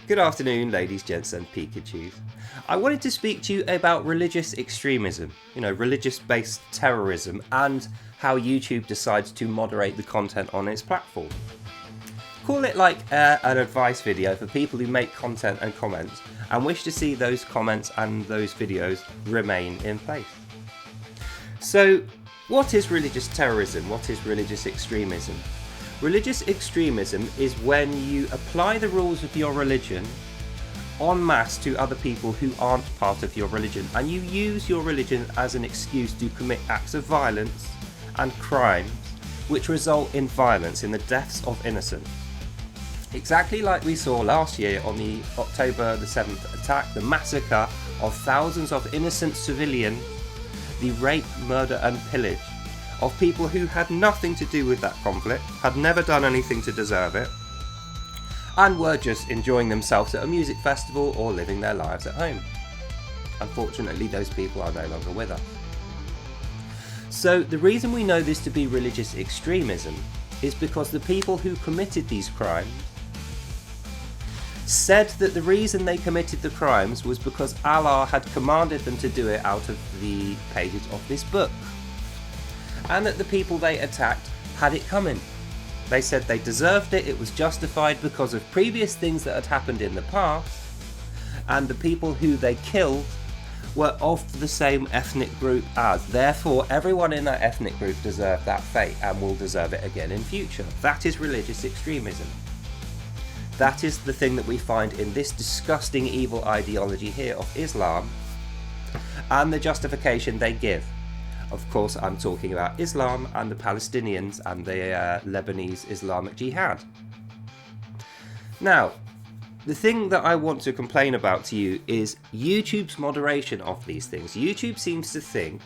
Good afternoon, ladies, gents and Pikachus. I wanted to speak to you about religious extremism, religious-based terrorism, and how YouTube decides to moderate the content on its platform. Call it like an advice video for people who make content and comments and wish to see those comments and those videos remain in place. So, what is religious terrorism? What is religious extremism? Religious extremism is when you apply the rules of your religion en masse to other people who aren't part of your religion, and you use your religion as an excuse to commit acts of violence and crimes which result in violence, in the deaths of innocents. Exactly like we saw last year on the October the 7th attack, the massacre of thousands of innocent civilians, the rape, murder and pillage of people who had nothing to do with that conflict, had never done anything to deserve it, and were just enjoying themselves at a music festival or living their lives at home. Unfortunately, those people are no longer with us. So the reason we know this to be religious extremism is because the people who committed these crimes said that the reason they committed the crimes was because Allah had commanded them to do it out of the pages of this book, and that the people they attacked had it coming. They said they deserved it, it was justified because of previous things that had happened in the past, and the people who they killed were of the same ethnic group as. Therefore, everyone in that ethnic group deserved that fate and will deserve it again in future. That is religious extremism. That is the thing that we find in this disgusting evil ideology here of Islam, and the justification they give. Of course, I'm talking about Islam and the Palestinians and the Lebanese Islamic Jihad. Now, the thing that I want to complain about to you is YouTube's moderation of these things. YouTube seems to think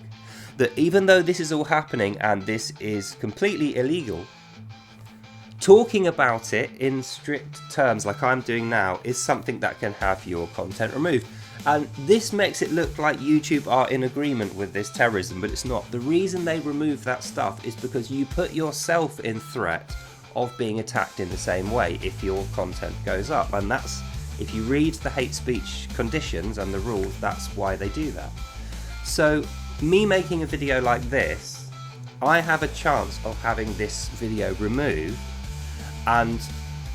that even though this is all happening and this is completely illegal, talking about it in strict terms like I'm doing now is something that can have your content removed. And this makes it look like YouTube are in agreement with this terrorism, but it's not. The reason they remove that stuff is because you put yourself in threat of being attacked in the same way if your content goes up. And that's, if you read the hate speech conditions and the rules, that's why they do that. So me making a video like this, I have a chance of having this video removed, and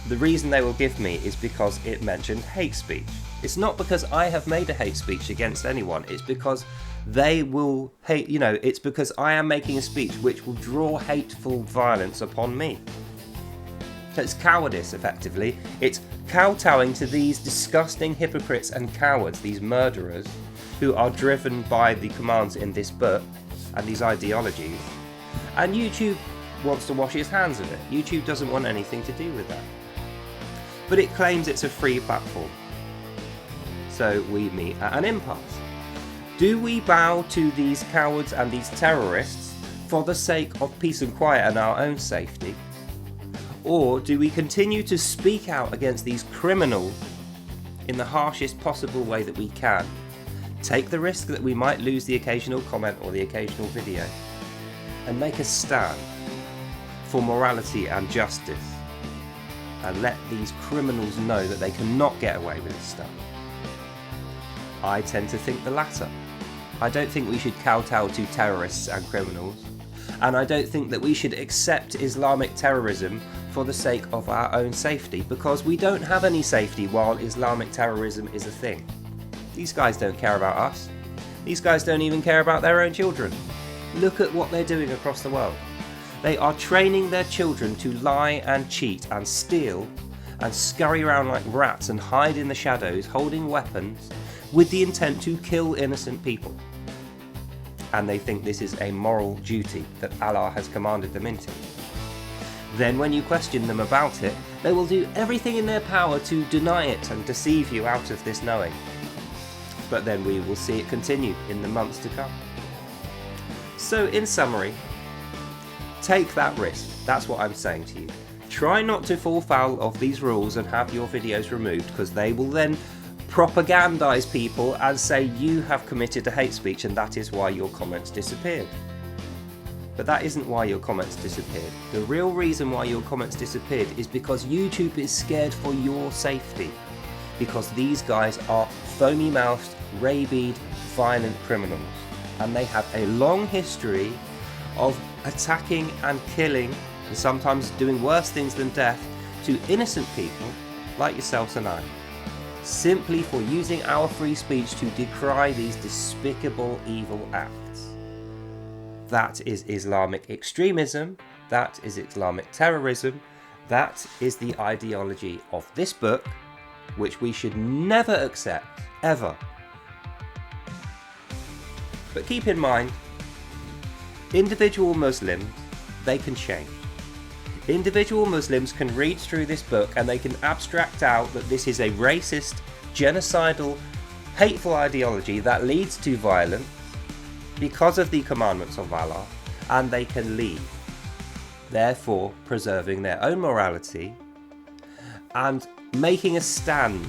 the reason they will give me is because it mentioned hate speech. It's not because I have made a hate speech against anyone, it's because they will hate, it's because I am making a speech which will draw hateful violence upon me. So it's cowardice, effectively. It's kowtowing to these disgusting hypocrites and cowards, these murderers, who are driven by the commands in this book and these ideologies. And YouTube wants to wash its hands of it. YouTube doesn't want anything to do with that. But it claims it's a free platform. So we meet at an impasse. Do we bow to these cowards and these terrorists for the sake of peace and quiet and our own safety? Or do we continue to speak out against these criminals in the harshest possible way that we can? Take the risk that we might lose the occasional comment or the occasional video, and make a stand for morality and justice, and let these criminals know that they cannot get away with this stuff? I tend to think the latter. I don't think we should kowtow to terrorists and criminals, and I don't think that we should accept Islamic terrorism for the sake of our own safety, because we don't have any safety while Islamic terrorism is a thing. These guys don't care about us. These guys don't even care about their own children. Look at what they're doing across the world. They are training their children to lie and cheat and steal and scurry around like rats and hide in the shadows holding weapons with the intent to kill innocent people. And they think this is a moral duty that Allah has commanded them into. Then when you question them about it, they will do everything in their power to deny it and deceive you out of this knowing. But then we will see it continue in the months to come. So in summary, take that risk. That's what I'm saying to you. Try not to fall foul of these rules and have your videos removed, because they will then propagandize people and say you have committed a hate speech and that is why your comments disappeared. But that isn't why your comments disappeared. The real reason why your comments disappeared is because YouTube is scared for your safety. because these guys are foamy-mouthed, rabied, violent criminals, and they have a long history of attacking and killing, and sometimes doing worse things than death, to innocent people like yourselves and I, simply for using our free speech to decry these despicable evil acts. That is Islamic extremism, that is Islamic terrorism, that is the ideology of this book, which we should never accept, ever. But keep in mind, individual Muslims, they can change. Individual Muslims can read through this book and they can abstract out that this is a racist, genocidal, hateful ideology that leads to violence because of the commandments of Allah, and they can leave, therefore preserving their own morality and making a stand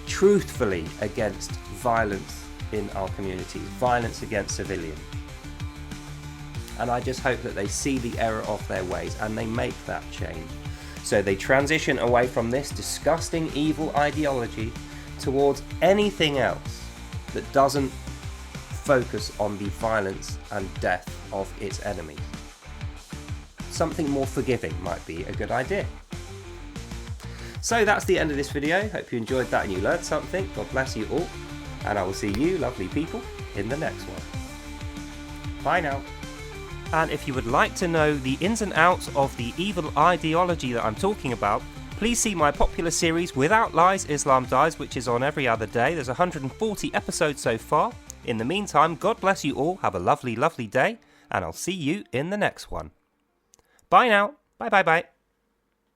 truthfully against violence in our communities, violence against civilians. And I just hope that they see the error of their ways and they make that change. So they transition away from this disgusting evil ideology towards anything else that doesn't focus on the violence and death of its enemies. Something more forgiving might be a good idea. So that's the end of this video. Hope you enjoyed that and you learned something. God bless you all. And I will see you, lovely people, in the next one. Bye now. And if you would like to know the ins and outs of the evil ideology that I'm talking about, please see my popular series Without Lies, Islam Dies, which is on every other day. There's 140 episodes so far. In the meantime, God bless you all. Have a lovely, lovely day. And I'll see you in the next one. Bye now. Bye bye bye.